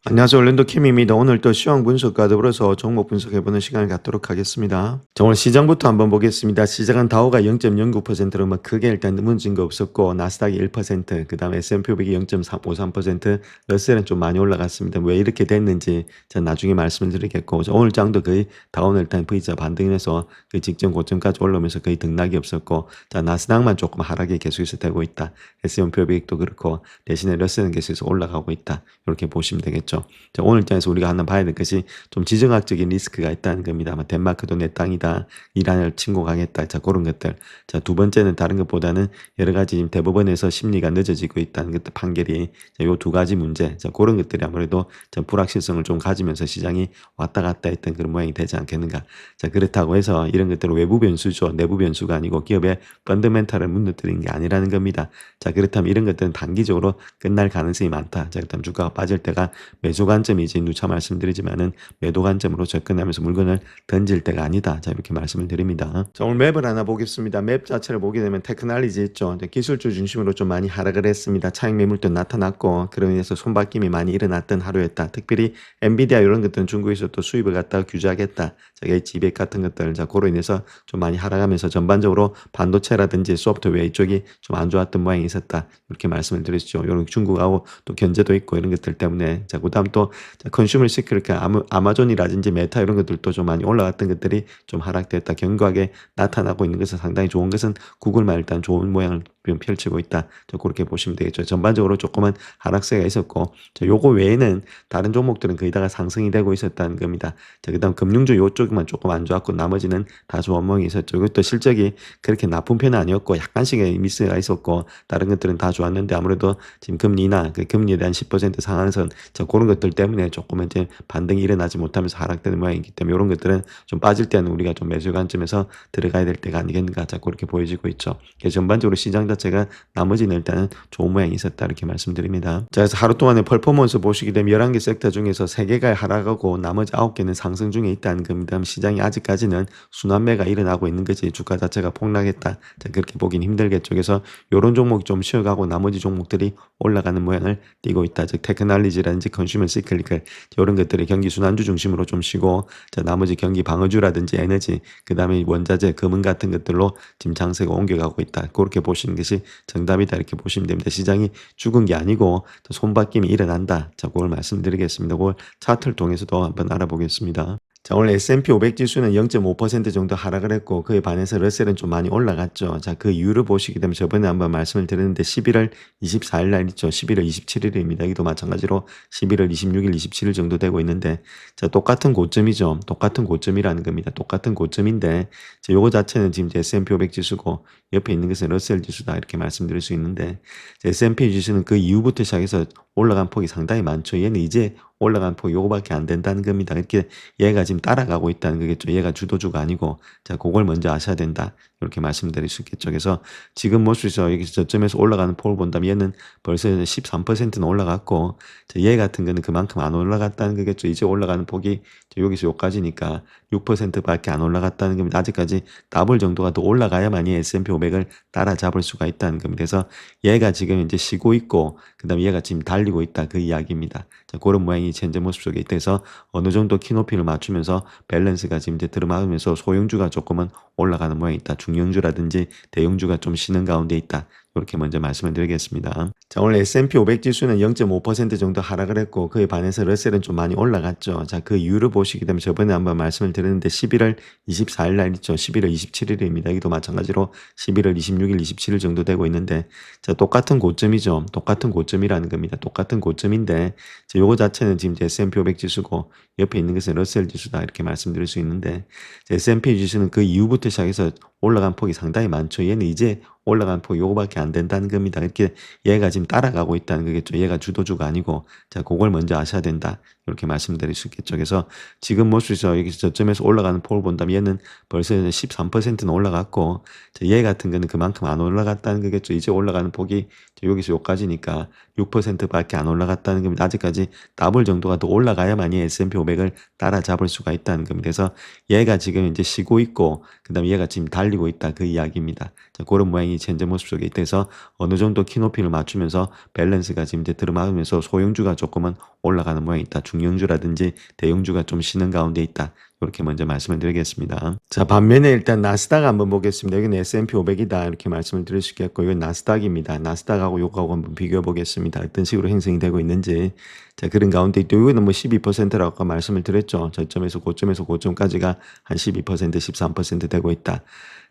안녕하세요. orlando 캠입니다. 오늘 또 시황 분석과 더불어서 종목 분석해보는 시간을 갖도록 하겠습니다. 자, 오늘 시장부터 한번 보겠습니다. 시장은 다우가 0.09%로 뭐 크게 일단 무너진 거 없었고, 나스닥이 1%, 그 다음에 S&P 500이 0.53%, 러셀은 좀 많이 올라갔습니다. 왜 이렇게 됐는지 제가 나중에 말씀을 드리겠고, 오늘 장도 거의 다우는 일단 V자 반등해서 그 직전 고점까지 올라오면서 거의 등락이 없었고, 자, 나스닥만 조금 하락이 계속해서 되고 있다. S&P 500도 그렇고, 대신에 러셀은 계속해서 올라가고 있다. 이렇게 보시면 되겠죠. 자, 오늘 입장에서 우리가 하나 봐야 될 것이 좀 지정학적인 리스크가 있다는 겁니다. 덴마크도 내 땅이다, 이란을 침공하겠다, 자, 그런 것들. 자, 두 번째는 다른 것보다는 여러 가지 대법원에서 심리가 늦어지고 있다는 것들, 판결이. 자, 요 두 가지 문제. 자, 그런 것들이 아무래도 좀 불확실성을 좀 가지면서 시장이 왔다 갔다 했던 그런 모양이 되지 않겠는가. 자, 그렇다고 해서 이런 것들은 외부 변수죠. 내부 변수가 아니고 기업의 펀더멘탈을 무너뜨리는 게 아니라는 겁니다. 자, 그렇다면 이런 것들은 단기적으로 끝날 가능성이 많다. 자, 그다음 주가가 빠질 때가 매수 관점이 이제 누차 말씀드리지만은 매도 관점으로 접근하면서 물건을 던질 때가 아니다. 자, 이렇게 말씀을 드립니다. 자, 오늘 맵을 하나 보겠습니다. 맵 자체를 보게 되면 테크놀리지 있죠. 기술주 중심으로 좀 많이 하락을 했습니다. 차익 매물도 나타났고, 그로 인해서 손바뀜이 많이 일어났던 하루였다. 특별히 엔비디아 이런 것들은 중국에서 또 수입을 갖다가 규제하겠다. 자, H200 같은 것들, 자, 그로 인해서 좀 많이 하락하면서 전반적으로 반도체라든지 소프트웨어 이쪽이 좀 안 좋았던 모양이 있었다. 이렇게 말씀을 드렸죠. 이런 중국하고 또 견제도 있고 이런 것들 때문에. 자, 그다음 또 컨슈머 시큐 이렇게 아마존이라든지 메타 이런 것들도 좀 많이 올라갔던 것들이 좀 하락됐다. 견고하게 나타나고 있는 것은 상당히 좋은 것은 구글만 일단 좋은 모양을 펼치고 있다. 저 그렇게 보시면 되겠죠. 전반적으로 조금은 하락세가 있었고, 자, 요거 외에는 다른 종목들은 거의 다가 상승이 되고 있었다는 겁니다. 자, 그다음 금융주 요쪽만 조금 안 좋았고 나머지는 다 좋은 모양이 있었죠. 이것도 실적이 그렇게 나쁜 편은 아니었고 약간씩의 미스가 있었고, 다른 것들은 다 좋았는데 아무래도 지금 금리나 그 금리에 대한 10% 상한선, 자, 그런 것들 때문에 조금은 이제 반등이 일어나지 못하면서 하락되는 모양이기 때문에 이런 것들은 좀 빠질 때는 우리가 좀 매수 관점에서 들어가야 될 때가 아니겠는가. 자, 그렇게 보여지고 있죠. 그래서 전반적으로 시장 자체가 나머지는 일단은 좋은 모양이 있었다. 이렇게 말씀드립니다. 자, 그래서 하루 동안의 퍼포먼스 보시게 되면 11개 섹터 중에서 3개가 하락하고 나머지 9개는 상승 중에 있다는 겁니다. 시장이 아직까지는 순환매가 일어나고 있는 거지 주가 자체가 폭락했다. 자, 그렇게 보긴 힘들겠죠. 그래서 이런 종목이 좀 쉬어가고 나머지 종목들이 올라가는 모양을 띠고 있다. 즉 테크놀리지라든지 컨슈머 시클리컬 이런 것들이 경기 순환주 중심으로 좀 쉬고, 자, 나머지 경기 방어주라든지 에너지, 그 다음에 원자재, 금은 같은 것들로 지금 장세가 옮겨가고 있다. 그렇게 보시는 것이 정답이다. 이렇게 보시면 됩니다. 시장이 죽은 게 아니고 손바뀜이 일어난다. 자, 그걸 말씀드리겠습니다. 그걸 차트를 통해서도 한번 알아보겠습니다. 자, 오늘 S&P 500 지수는 0.5% 정도 하락을 했고, 그에 반해서 러셀은 좀 많이 올라갔죠. 자, 그 이유를 보시게 되면 저번에 한번 말씀을 드렸는데 11월 24일 날 있죠. 11월 27일입니다. 여기도 마찬가지로 11월 26일, 27일 정도 되고 있는데, 자, 똑같은 고점이죠. 똑같은 고점이라는 겁니다. 똑같은 고점인데, 자, 요거 자체는 지금 S&P 500 지수고 옆에 있는 것은 러셀 지수다. 이렇게 말씀드릴 수 있는데, 자, S&P 지수는 그 이후부터 시작해서 올라간 폭이 상당히 많죠. 얘는 이제 올라간 폭이 요거밖에 안 된다는 겁니다. 이렇게 얘가 지금 따라가고 있다는 거겠죠. 얘가 주도주가 아니고, 자, 그걸 먼저 아셔야 된다. 이렇게 말씀드릴 수 있겠죠. 그래서 지금 모습에서 여기 저점에서 올라가는 폭을 본다면 얘는 벌써 13%는 올라갔고, 자, 얘 같은 거는 그만큼 안 올라갔다는 거겠죠. 이제 올라가는 폭이 여기서 여기까지니까 6%밖에 안 올라갔다는 겁니다. 아직까지 더블 정도가 더 올라가야만이 S&P 500을 따라잡을 수가 있다는 겁니다. 그래서 얘가 지금 이제 쉬고 있고, 그 다음에 얘가 지금 달리고 있다. 그 이야기입니다. 자, 그런 모양이 현재 모습 속에 있대서 어느 정도 키높이를 맞추면서 밸런스가 지금 이제 들어맞으면서 소형주가 조금은 올라가는 모양이 있다. 중형주라든지 대형주가 좀 쉬는 가운데 있다. 이렇게 먼저 말씀을 드리겠습니다. 자, 오늘 S&P 500 지수는 0.5% 정도 하락을 했고, 그에 반해서 러셀은 좀 많이 올라갔죠. 자, 그 이유를 보시게 되면 저번에 한번 말씀을 드렸는데 11월 24일 날 있죠. 11월 27일입니다. 여기도 마찬가지로 11월 26일, 27일 정도 되고 있는데, 자, 똑같은 고점이죠. 똑같은 고점이라는 겁니다. 똑같은 고점인데, 자, 요거 자체는 지금 S&P 500 지수고 옆에 있는 것은 러셀 지수다. 이렇게 말씀드릴 수 있는데, 자, S&P 지수는 그 이후부터 시작해서 올라간 폭이 상당히 많죠. 얘는 이제 올라간 폭이 요거밖에 안 된다는 겁니다. 이렇게 얘가 지금 따라가고 있다는 거겠죠. 얘가 주도주가 아니고, 자, 그걸 먼저 아셔야 된다. 이렇게 말씀드릴 수 있겠죠. 그래서 지금 모습에서 여기 저점에서 올라가는 폭을 본다면 얘는 벌써 13%는 올라갔고, 자, 얘 같은 거는 그만큼 안 올라갔다는 거겠죠. 이제 올라가는 폭이 여기서 여기까지니까 6%밖에 안 올라갔다는 겁니다. 아직까지 더블 정도가 더 올라가야만이 S&P 500을 따라잡을 수가 있다는 겁니다. 그래서 얘가 지금 이제 쉬고 있고, 그 다음에 얘가 지금 달리고 있다. 그 이야기입니다. 자, 그런 모양이 현재 모습 속에 있대서 어느 정도 키높이를 맞추면서 밸런스가 지금 이제 들어맞으면서 소형주가 조금은 올라가는 모양이 있다. 중형주라든지 대형주가 좀 쉬는 가운데 있다. 이렇게 먼저 말씀을 드리겠습니다. 자, 반면에 일단 나스닥 한번 보겠습니다. 여기는 S&P 500이다. 이렇게 말씀을 드릴 수 있겠고, 이건 나스닥입니다. 나스닥하고 요거하고 한번 비교해 보겠습니다. 어떤 식으로 형성이 되고 있는지. 자, 그런 가운데 또 이거는 뭐 12%라고 아까 말씀을 드렸죠. 저점에서 고점까지가 한 12%, 13% 되고 있다.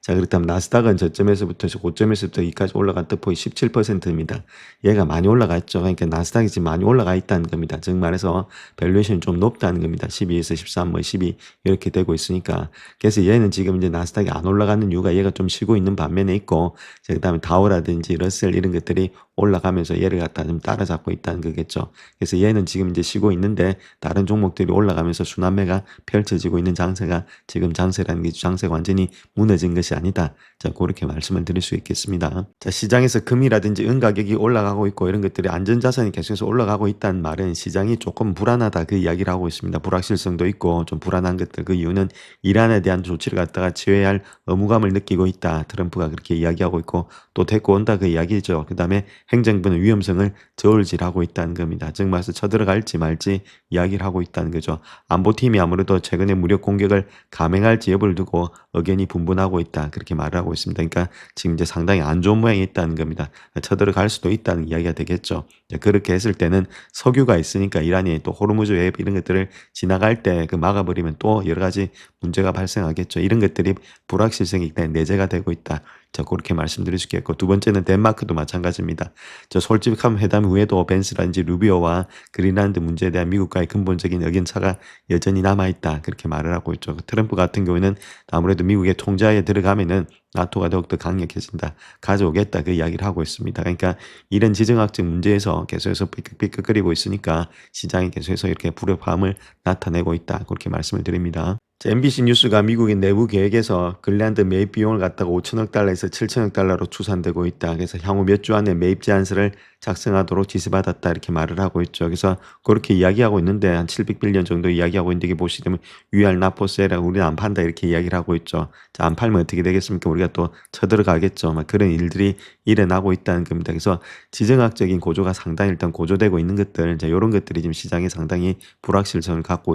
자, 그렇다면 나스닥은 저점에서부터 고점에서부터 여기까지 올라갔던 폭이 17%입니다. 얘가 많이 올라갔죠. 그러니까 나스닥이 지금 많이 올라가 있다는 겁니다. 즉 말해서 밸류에이션이 좀 높다는 겁니다. 12에서 13, 뭐 12 이렇게 되고 있으니까. 그래서 얘는 지금 이제 나스닥이 안 올라가는 이유가 얘가 좀 쉬고 있는 반면에 있고, 그다음에 다우라든지 러셀 이런 것들이 올라가면서 얘를 갖다 좀 따라잡고 있다는 거겠죠. 그래서 얘는 지금 이제 쉬고 있는데 다른 종목들이 올라가면서 순환매가 펼쳐지고 있는 장세가 지금 장세라는 게 장세가 완전히 무너진 것이 아니다. 자, 그렇게 말씀을 드릴 수 있겠습니다. 자, 시장에서 금이라든지 은 가격이 올라가고 있고 이런 것들이 안전자산이 계속해서 올라가고 있다는 말은 시장이 조금 불안하다 그 이야기를 하고 있습니다. 불확실성도 있고 좀 불안한 것들, 그 이유는 이란에 대한 조치를 갖다가 취해야 할 의무감을 느끼고 있다. 트럼프가 그렇게 이야기하고 있고 또 데리고 온다 그 이야기죠. 그 다음에 행정부는 위험성을 저울질하고 있다는 겁니다. 즉 말해서 쳐들어갈지 말지 이야기를 하고 있다는 거죠. 안보팀이 아무래도 최근에 무력 공격을 감행할지 여부를 두고 의견이 분분하고 있다. 그렇게 말을 하고 있습니다. 그러니까 지금 이제 상당히 안 좋은 모양이 있다는 겁니다. 쳐들어갈 수도 있다는 이야기가 되겠죠. 그렇게 했을 때는 석유가 있으니까 이란이 또 호르무즈 해협 이런 것들을 지나갈 때 그 막아버리면 또 여러 가지 문제가 발생하겠죠. 이런 것들이 불확실성이 내재가 되고 있다. 자, 그렇게 말씀드릴 수 있겠고, 두 번째는 덴마크도 마찬가지입니다. 저 솔직함 회담 후에도 벤스라든지 루비오와 그린란드 문제에 대한 미국과의 근본적인 의견차가 여전히 남아있다. 그렇게 말을 하고 있죠. 트럼프 같은 경우에는 아무래도 미국의 통제하에 들어가면은 나토가 더욱더 강력해진다. 가져오겠다. 그 이야기를 하고 있습니다. 그러니까 이런 지정학적 문제에서 계속해서 삐끗삐끗거리고 있으니까 시장이 계속해서 이렇게 불협화음을 나타내고 있다. 그렇게 말씀을 드립니다. MBC 뉴스가 미국의 내부 계획에서 그린란드 매입 비용을 갖다가 5천억 달러에서 7천억 달러로 추산되고 있다. 그래서 향후 몇 주 안에 매입 제안서를 작성하도록 지시받았다. 이렇게 말을 하고 있죠. 그래서 그렇게 이야기하고 있는데 한 700빌리언 정도 이야기하고 있는데 이게 보시면 UR 나포세라 우리는 안 판다 이렇게 이야기를 하고 있죠. 자, 안 팔면 어떻게 되겠습니까? 우리가 또 쳐들어가겠죠. 막 그런 일들이 일어나고 있다는 겁니다. 그래서 지정학적인 고조가 상당히 일단 고조되고 있는 것들, 이제 이런 것들이 지금 시장에 상당히 불확실성을 갖고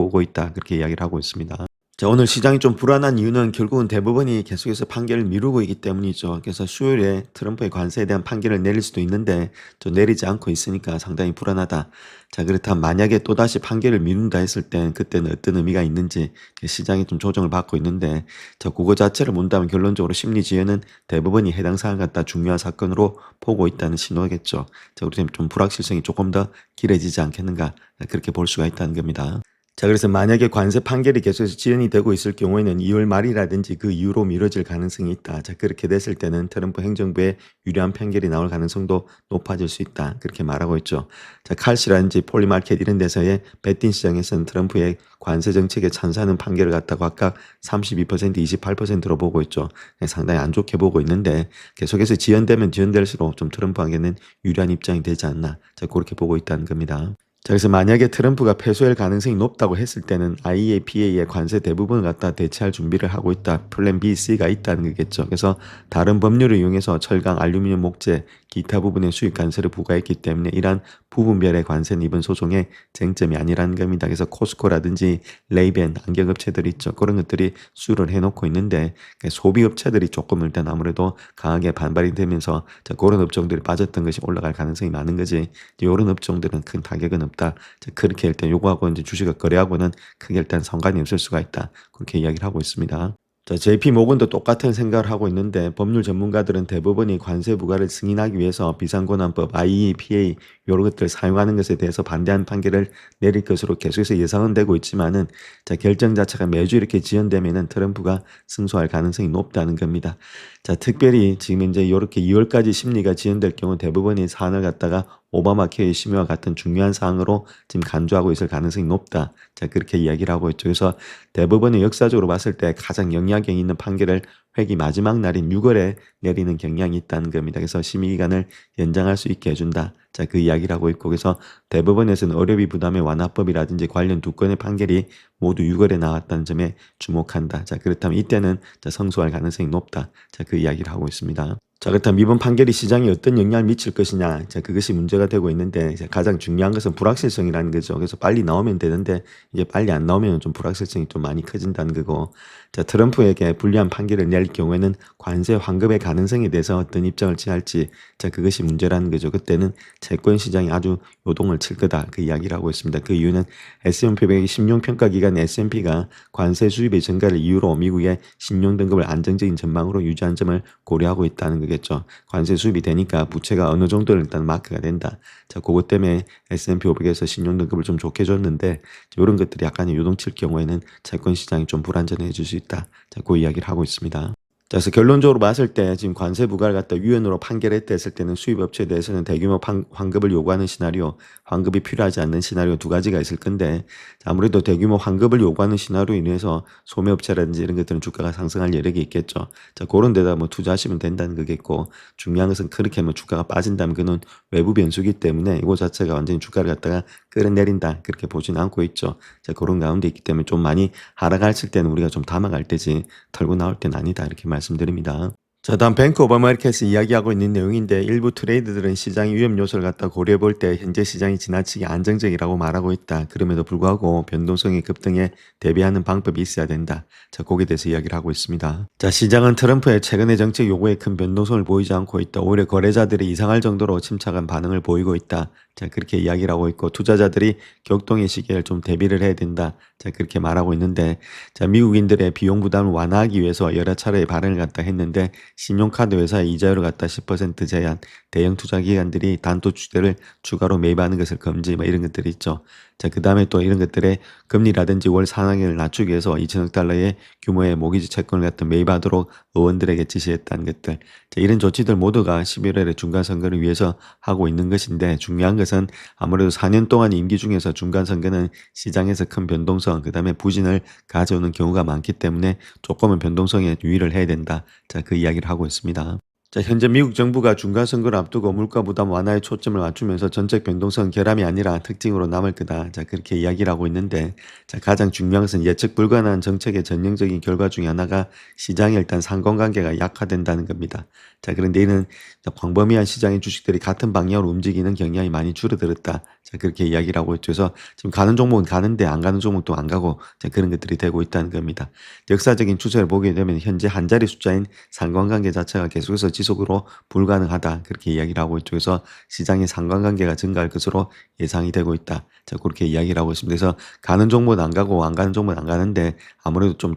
오고 있다. 그렇게 이야기를 하고 있습니다. 자, 오늘 시장이 좀 불안한 이유는 결국은 대법원이 계속해서 판결을 미루고 있기 때문이죠. 그래서 수요일에 트럼프의 관세에 대한 판결을 내릴 수도 있는데 또 내리지 않고 있으니까 상당히 불안하다. 자, 그렇다면 만약에 또다시 판결을 미룬다 했을 땐 그때는 어떤 의미가 있는지 시장이 좀 조정을 받고 있는데, 자, 그거 자체를 본다면 결론적으로 심리지연은 대법원이 해당 사안 갖다 중요한 사건으로 보고 있다는 신호겠죠. 자, 우리 좀 불확실성이 조금 더 길어지지 않겠는가, 그렇게 볼 수가 있다는 겁니다. 자, 그래서 만약에 관세 판결이 계속해서 지연이 되고 있을 경우에는 2월 말이라든지 그 이후로 미뤄질 가능성이 있다. 자, 그렇게 됐을 때는 트럼프 행정부의 유리한 판결이 나올 가능성도 높아질 수 있다. 그렇게 말하고 있죠. 자, 칼시라든지 폴리마켓 이런 데서의 베팅 시장에서는 트럼프의 관세 정책에 찬성하는 판결을 갖다가 각각 32%, 28%로 보고 있죠. 상당히 안 좋게 보고 있는데 계속해서 지연되면 지연될수록 좀 트럼프에게는 유리한 입장이 되지 않나. 자, 그렇게 보고 있다는 겁니다. 자, 그래서 만약에 트럼프가 패소할 가능성이 높다고 했을 때는 IEEPA의 관세 대부분을 갖다 대체할 준비를 하고 있다. 플랜 B, C가 있다는 거겠죠. 그래서 다른 법률을 이용해서 철강, 알루미늄, 목재, 기타 부분의 수입 관세를 부과했기 때문에 이러한 부분별의 관세는 이번 소송의 쟁점이 아니라는 겁니다. 그래서 코스코라든지 레이벤, 안경업체들이 있죠. 그런 것들이 수주를 해놓고 있는데 소비업체들이 조금 일단 아무래도 강하게 반발이 되면서 자, 그런 업종들이 빠졌던 것이 올라갈 가능성이 많은 거지. 이런 업종들은 큰 타격은 없다. 자, 그렇게 일단 요거하고 이제 주식을 거래하고는 크게 일단 상관이 없을 수가 있다. 그렇게 이야기를 하고 있습니다. 자, JP 모건도 똑같은 생각을 하고 있는데 법률 전문가들은 대법원이 관세 부과를 승인하기 위해서 비상권한법, IEPA 이런 것들을 사용하는 것에 대해서 반대하는 판결을 내릴 것으로 계속해서 예상은 되고 있지만은 자, 결정 자체가 매주 이렇게 지연되면은 트럼프가 승소할 가능성이 높다는 겁니다. 자, 특별히 지금 이제 이렇게 2월까지 심리가 지연될 경우 대법원이 사안을 갖다가 오바마 케어 심의와 같은 중요한 사항으로 지금 간주하고 있을 가능성이 높다. 자, 그렇게 이야기를 하고 있죠. 그래서 대법원이 역사적으로 봤을 때 가장 영향력이 있는 판결을 회기 마지막 날인 6월에 내리는 경향이 있다는 겁니다. 그래서 심의기간을 연장할 수 있게 해준다. 자, 그 이야기를 하고 있고, 그래서 대법원에서는 의료비 부담의 완화법이라든지 관련 두 건의 판결이 모두 6월에 나왔다는 점에 주목한다. 자, 그렇다면 이때는 자, 성소할 가능성이 높다. 자, 그 이야기를 하고 있습니다. 자, 그렇다면 이번 판결이 시장에 어떤 영향을 미칠 것이냐. 자, 그것이 문제가 되고 있는데, 이제 가장 중요한 것은 불확실성이라는 거죠. 그래서 빨리 나오면 되는데, 이게 빨리 안 나오면 좀 불확실성이 좀 많이 커진다는 거고. 자, 트럼프에게 불리한 판결을 낼 경우에는 관세 환급의 가능성에 대해서 어떤 입장을 취할지, 자, 그것이 문제라는 거죠. 그때는 채권 시장이 아주 요동을 칠 거다. 그 이야기를 하고 있습니다. 그 이유는 S&P 500의 신용평가기관 S&P가 관세 수입의 증가를 이유로 미국의 신용 등급을 안정적인 전망으로 유지한 점을 고려하고 있다는 거겠죠. 관세 수입이 되니까 부채가 어느 정도는 일단 마크가 된다. 자, 그것 때문에 S&P 500에서 신용 등급을 좀 좋게 줬는데 이런 것들이 약간의 요동칠 경우에는 채권 시장이 좀 불안전해질 수 있다. 자, 그 이야기를 하고 있습니다. 자, 그래서 결론적으로 봤을 때 지금 관세 부과를 갖다 위헌으로 판결했다 했을 때는 수입업체에 대해서는 대규모 환급을 요구하는 시나리오, 환급이 필요하지 않는 시나리오 두 가지가 있을 건데 아무래도 대규모 환급을 요구하는 시나리오로 인해서 소매업체라든지 이런 것들은 주가가 상승할 여력이 있겠죠. 자, 그런 데다 뭐 투자하시면 된다는 거겠고 중요한 것은 그렇게 뭐 주가가 빠진다면 그는 외부 변수기 때문에 이거 자체가 완전히 주가를 갖다가 끌어내린다 그렇게 보지는 않고 있죠. 자, 그런 가운데 있기 때문에 좀 많이 하락했을 때는 우리가 좀 담아갈 때지 털고 나올 때는 아니다 이렇게 말씀드립니다. 자, 다음 뱅크 오브 아메리카에서 이야기하고 있는 내용인데 일부 트레이더들은 시장의 위험 요소를 갖다 고려해 볼 때 현재 시장이 지나치게 안정적이라고 말하고 있다. 그럼에도 불구하고 변동성의 급등에 대비하는 방법이 있어야 된다. 자, 거기에 대해서 이야기를 하고 있습니다. 자, 시장은 트럼프의 최근의 정책 요구에 큰 변동성을 보이지 않고 있다. 오히려 거래자들이 이상할 정도로 침착한 반응을 보이고 있다. 자, 그렇게 이야기를 하고 있고 투자자들이 격동의 시기에 좀 대비를 해야 된다. 자, 그렇게 말하고 있는데 자, 미국인들의 비용 부담을 완화하기 위해서 여러 차례 발언을 갖다 했는데 신용카드 회사의 이자율을 갖다 10% 제한, 대형 투자기관들이 단토주대를 추가로 매입하는 것을 금지, 뭐 이런 것들이 있죠. 자, 그 다음에 또 이런 것들의 금리라든지 월 상한을 낮추기 위해서 2천억 달러의 규모의 모기지 채권을 갖다 매입하도록 의원들에게 지시했다는 것들. 자, 이런 조치들 모두가 11월에 중간선거를 위해서 하고 있는 것인데 중요한 것은 아무래도 4년 동안 임기 중에서 중간선거는 시장에서 큰 변동성, 그 다음에 부진을 가져오는 경우가 많기 때문에 조금은 변동성에 유의를 해야 된다. 자, 그 이야기를 하고 있습니다. 자, 현재 미국 정부가 중간선거를 앞두고 물가 부담 완화에 초점을 맞추면서 정책 변동성 결함이 아니라 특징으로 남을 거다. 자, 그렇게 이야기를 하고 있는데, 자, 가장 중요한 것은 예측 불가능한 정책의 전형적인 결과 중에 하나가 시장의 일단 상관관계가 약화된다는 겁니다. 자, 그런데 이는 광범위한 시장의 주식들이 같은 방향으로 움직이는 경향이 많이 줄어들었다. 자, 그렇게 이야기를 하고 있죠. 그래서 지금 가는 종목은 가는데 안 가는 종목도 안 가고 자, 그런 것들이 되고 있다는 겁니다. 역사적인 추세를 보게 되면 현재 한 자리 숫자인 상관관계 자체가 계속해서 지속으로 불가능하다. 그렇게 이야기를 하고 있죠. 그래서 시장의 상관관계가 증가할 것으로 예상이 되고 있다. 자, 그렇게 이야기를 하고 있습니다. 그래서 가는 종목은 안 가고 안 가는 종목은 안 가는데 아무래도 좀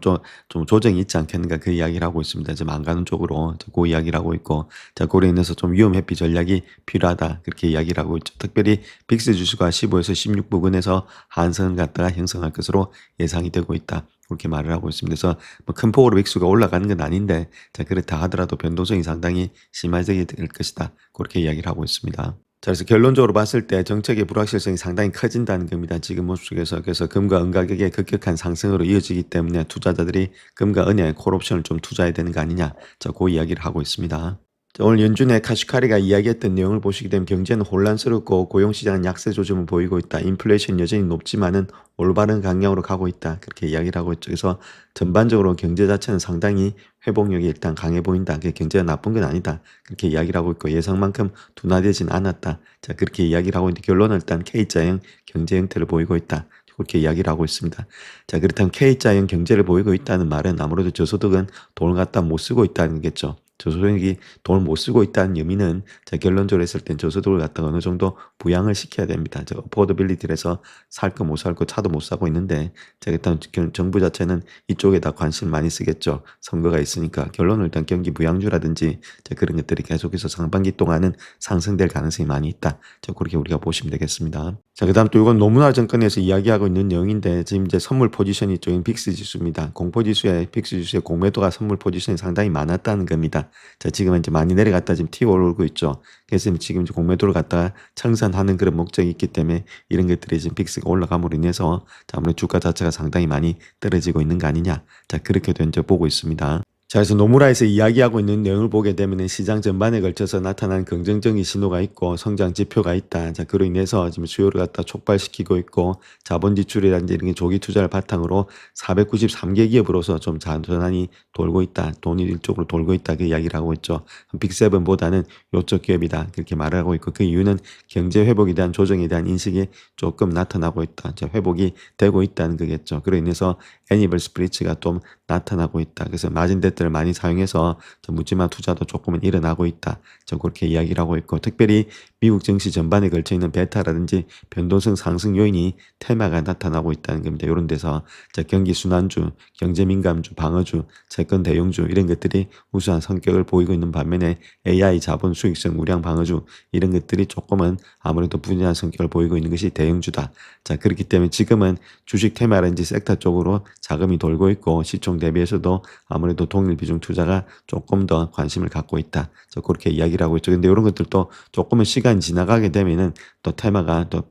조정이 있지 않겠는가 그 이야기를 하고 있습니다. 지금 안 가는 쪽으로 그 이야기를 하고 있고 자, 그로 인해서 좀 위험 회피 전략이 필요하다. 그렇게 이야기를 하고 있죠. 특별히 빅스 지수가 15에서 16 부근에서 한선을 갖다가 형성할 것으로 예상이 되고 있다. 그렇게 말을 하고 있습니다. 그래서 뭐 큰 폭으로 빅스가 올라가는 건 아닌데 자, 그렇다 하더라도 변동성이 상당히 심해지게 될 것이다. 그렇게 이야기를 하고 있습니다. 자, 그래서 결론적으로 봤을 때 정책의 불확실성이 상당히 커진다는 겁니다. 지금 모습 속에서. 그래서 금과 은 가격의 급격한 상승으로 이어지기 때문에 투자자들이 금과 은에 콜옵션을 좀 투자해야 되는 거 아니냐. 자, 그 이야기를 하고 있습니다. 자, 오늘 연준의 카시카리가 이야기했던 내용을 보시게 되면 경제는 혼란스럽고 고용시장은 약세 조짐을 보이고 있다. 인플레이션 여전히 높지만은 올바른 방향으로 가고 있다. 그렇게 이야기를 하고 있죠. 그래서 전반적으로 경제 자체는 상당히 회복력이 일단 강해 보인다. 그게 경제가 나쁜 건 아니다. 그렇게 이야기를 하고 있고 예상만큼 둔화되진 않았다. 자, 그렇게 이야기를 하고 있는데 결론은 일단 K자형 경제 형태를 보이고 있다. 그렇게 이야기를 하고 있습니다. 자, 그렇다면 K자형 경제를 보이고 있다는 말은 아무래도 저소득은 돈을 갖다 못 쓰고 있다는 거겠죠. 저소득이 돈을 못 쓰고 있다는 의미는 자, 결론적으로 했을 땐 저소득을 갖다가 어느 정도 부양을 시켜야 됩니다. 저 어포더빌리티에서 살 거 못 살 거 차도 못 사고 있는데 자, 일단 정부 자체는 이쪽에다 관심을 많이 쓰겠죠. 선거가 있으니까 결론은 일단 경기 부양주라든지 자, 그런 것들이 계속해서 상반기 동안은 상승될 가능성이 많이 있다. 자, 그렇게 우리가 보시면 되겠습니다. 자, 그다음 또 이건 노무나 정권에서 이야기하고 있는 내용인데 지금 이제 선물 포지션이 쪽인 빅스 지수입니다. 공포 지수의 빅스 지수의 공매도가 선물 포지션이 상당히 많았다는 겁니다. 자, 지금은 이제 많이 내려갔다 지금 튀어 오르고 있죠. 그래서 지금 이제 공매도를 갖다가 청산하는 그런 목적이 있기 때문에 이런 것들이 지금 빅스가 올라감으로 인해서 자, 아무래도 주가 자체가 상당히 많이 떨어지고 있는 거 아니냐. 자, 그렇게 된 저 보고 있습니다. 자, 그래서 노무라에서 이야기하고 있는 내용을 보게 되면은 시장 전반에 걸쳐서 나타난 긍정적인 신호가 있고 성장 지표가 있다. 자, 그로 인해서 지금 수요를 갖다 촉발시키고 있고 자본 지출이라든지 이런 게 조기 투자를 바탕으로 493개 기업으로서 좀 전환이 돌고 있다. 돈이 이쪽으로 돌고 있다. 그 이야기를 하고 있죠. 빅세븐보다는 요쪽 기업이다. 그렇게 말을 하고 있고 그 이유는 경제 회복에 대한 조정에 대한 인식이 조금 나타나고 있다. 자, 회복이 되고 있다는 거겠죠. 그로 인해서 애니벌 스프리츠가 좀 나타나고 있다. 그래서 마진 뎃들을 많이 사용해서 묻지마 투자도 조금은 일어나고 있다. 그렇게 이야기를 하고 있고 특별히 미국 증시 전반에 걸쳐 있는 베타라든지 변동성 상승 요인이 테마가 나타나고 있다는 겁니다. 이런 데서 경기 순환주, 경제 민감주, 방어주, 채권 대형주 이런 것들이 우수한 성격을 보이고 있는 반면에 AI 자본 수익성 우량 방어주 이런 것들이 조금은 아무래도 분야한 성격을 보이고 있는 것이 대형주다. 자, 그렇기 때문에 지금은 주식 테마라든지 섹터 쪽으로 자금이 돌고 있고 시총 대비해서도 아무래도 동일 비중 투자가 조금 더 관심을 갖고 있다. 그렇게 이야기를 하고 있죠. 근데 이런 것들도 조금은 시간이 지나가게 되면은 또 테마가 또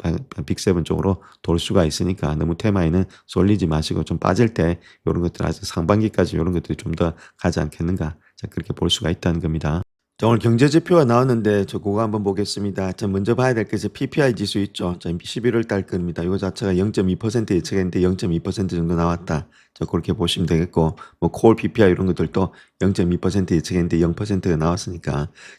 빅세븐 쪽으로 돌 수가 있으니까 너무 테마에는 쏠리지 마시고 좀 빠질 때 이런 것들 아직 상반기까지 이런 것들이 좀 더 가지 않겠는가. 자, 그렇게 볼 수가 있다는 겁니다. 자, 오늘 경제 지표가 나왔는데 그거 한번 보겠습니다. 자, 먼저 봐야 될 것이 PPI 지수 있죠. 자, 11월 달 겁니다. 이거 자체가 0.2% 예측했는데 0.2% 정도 나왔다. 자, 그렇게 보시면 되겠고 콜 PPI 이런 것들도 0.2% 예측했는데 0%가 나왔으니까